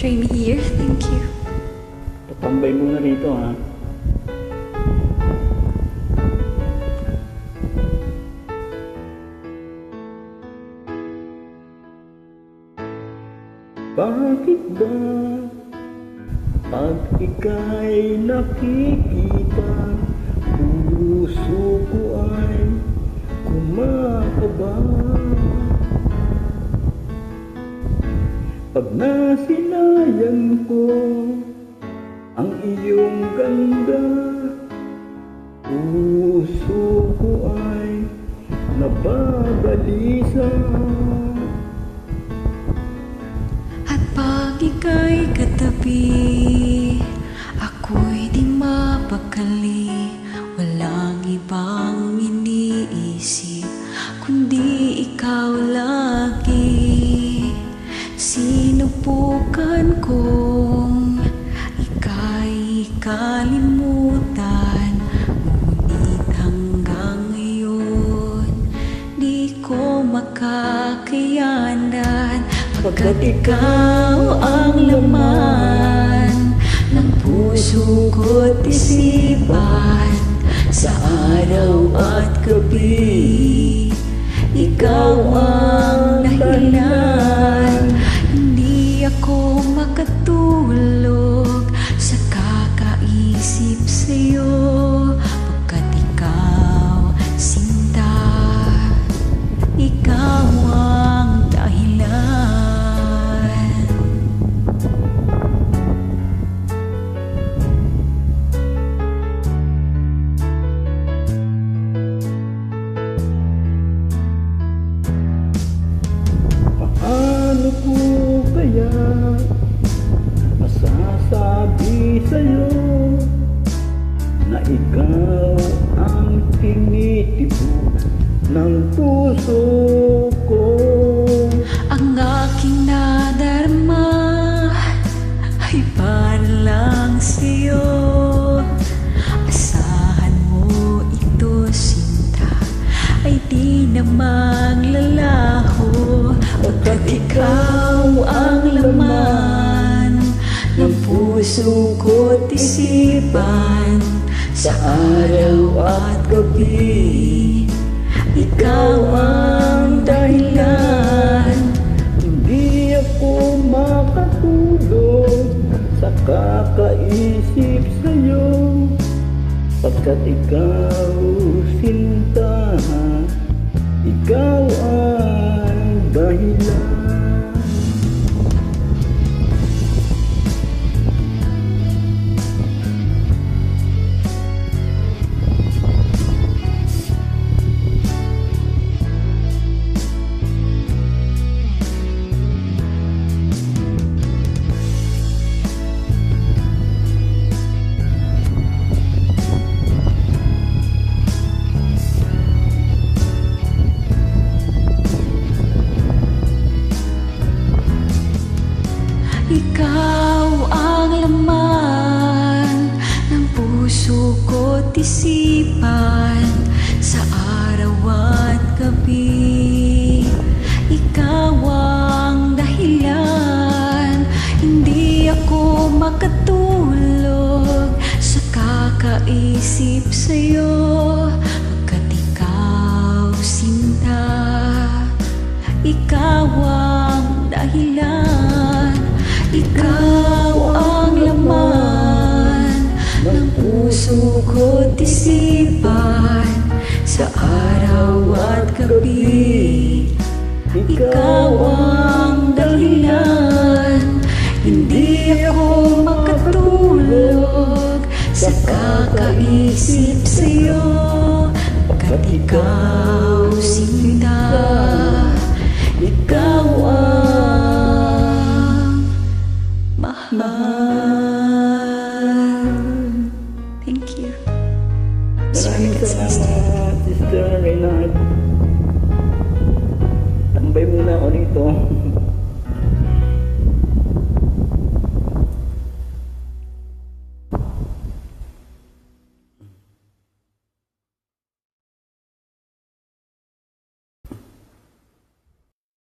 Try me here. Thank you. Tatambay muna rito, ha? Bakit ba pag ika'y nakikita, puso ko ay kumakaba? Pag nasinayan ko ang iyong ganda, puso ko ay nababalisa. At pag ika'y katabi, ako'y di mapakali. Walang ibang iniisip, kundi ikaw lagi. Sinubukan kong ika'y kalimutan, ngunit hanggang ngayon di ko makakayanan. Pagkat ikaw ang laman ng puso ko't isipan, sa araw at gabi, ikaw ang dahilan. Hindi ako makatulog sa kakaisip sa'yo, pagkat ikaw, sinta, ikaw ang dahilan. Paano ko kaya masasabi sa'yo na ikaw ang tinitibok ng puso ko? Ang aking nadarama ay para lang sa'yo. Asahan mo ito, sinta, ay di na maglalaho. Pagkat ikaw ang laman ng puso ko't isipan, sa araw at gabi, ikaw ang dahilan. Hindi ako makatulog sa kakaisip sa'yo, pagkat ikaw, sinta, ikaw ang dahilan. Ikaw ang laman ng puso ko't isipan, sa araw at gabi, ikaw ang dahilan. Hindi ako makatulog sa kakaisip sa'yo, pagkat ikaw, sinta, ikaw ang dahilan. Ikaw ang laman ng puso ko't isipan, sa araw at gabi, ikaw ang dahilan. Hindi ako makatulog sa kakaisip sa'yo, pagkat ikaw, sinta, ikaw ang mahal. Thank you. Maraming salamat, Sister Reynard. Tambay muna ako rito.